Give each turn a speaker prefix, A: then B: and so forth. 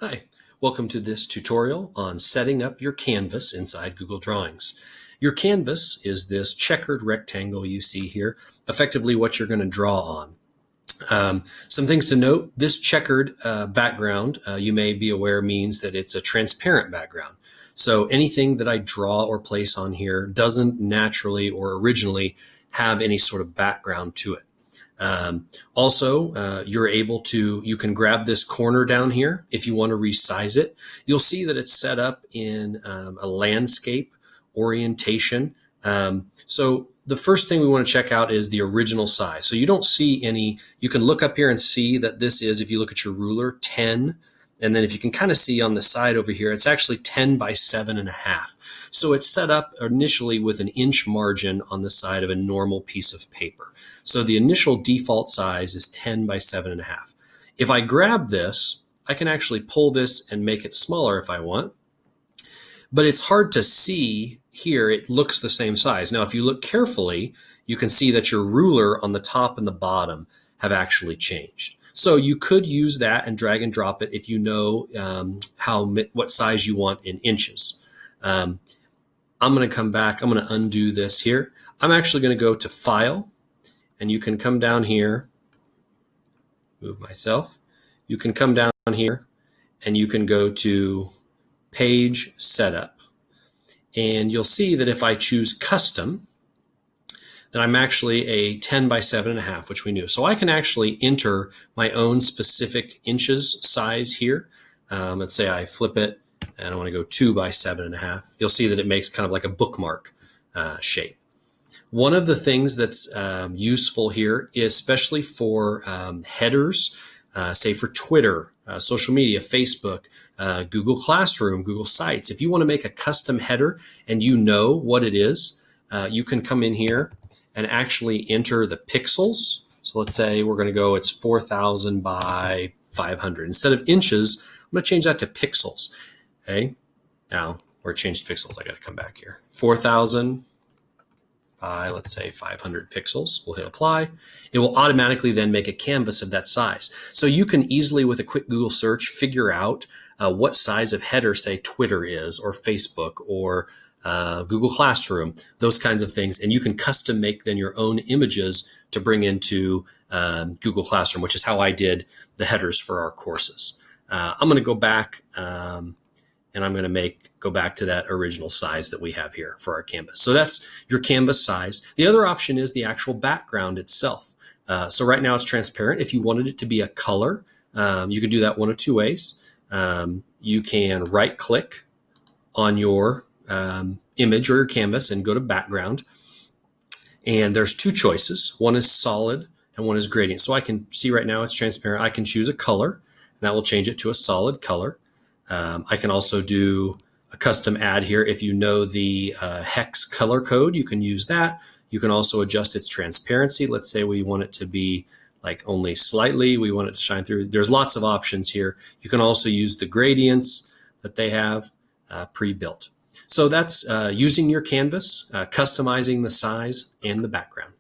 A: Hi, welcome to this tutorial on setting up your canvas inside Google Drawings. Your canvas is this checkered rectangle you see here, effectively what you're going to draw on. Some things to note, this checkered background, you may be aware, means that it's a transparent background. So anything that I draw or place on here doesn't naturally or originally have any sort of background to it. You can grab this corner down here if you want to resize it. You'll see that it's set up in a landscape orientation. So the first thing we want to check out is the original size. So you don't see any, you can look up here and see that this is, if you look at your ruler, 10. And then if you can kind of see on the side over here, it's actually 10 by 7.5. So it's set up initially with an inch margin on the side of a normal piece of paper. So the initial default size is 10 by 7.5. If I grab this, I can actually pull this and make it smaller if I want. But it's hard to see here. It looks the same size. Now, if you look carefully, you can see that your ruler on the top and the bottom have actually changed. So you could use that and drag and drop it if you know what size you want in inches. I'm going to come back. I'm going to undo this here. I'm actually going to go to File, and you can come down here, move myself. You can come down here, and you can go to Page Setup. And you'll see that if I choose Custom, then I'm actually a 10 by 7.5, which we knew. So I can actually enter my own specific inches size here. Let's say I flip it and I want to go 2 by 7.5. You'll see that it makes kind of like a bookmark shape. One of the things that's useful here, especially for headers, say for Twitter, social media, Facebook, Google Classroom, Google Sites. If you want to make a custom header and you know what it is, you can come in here and actually enter the pixels. So let's say we're going to go, it's 4,000 by 500. Instead of inches, I'm going to change that to pixels. Okay, now where it changed to pixels, I got to come back here. 4,000 by, let's say, 500 pixels. We'll hit apply. It will automatically then make a canvas of that size. So you can easily, with a quick Google search, figure out what size of header, say, Twitter is, or Facebook, or Google Classroom, those kinds of things. And you can custom make then your own images to bring into Google Classroom, which is how I did the headers for our courses. I'm going to go back and I'm going to go back to that original size that we have here for our canvas. So that's your canvas size. The other option is the actual background itself. So right now it's transparent. If you wanted it to be a color, you could do that one of two ways. You can right click on your image or your canvas and go to background. And there's two choices. One is solid and one is gradient. So I can see right now it's transparent. I can choose a color and that will change it to a solid color. I can also do a custom add here. If you know the hex color code, you can use that. You can also adjust its transparency. Let's say we want it to be like only slightly. We want it to shine through. There's lots of options here. You can also use the gradients that they have pre-built. So that's using your canvas, customizing the size and the background.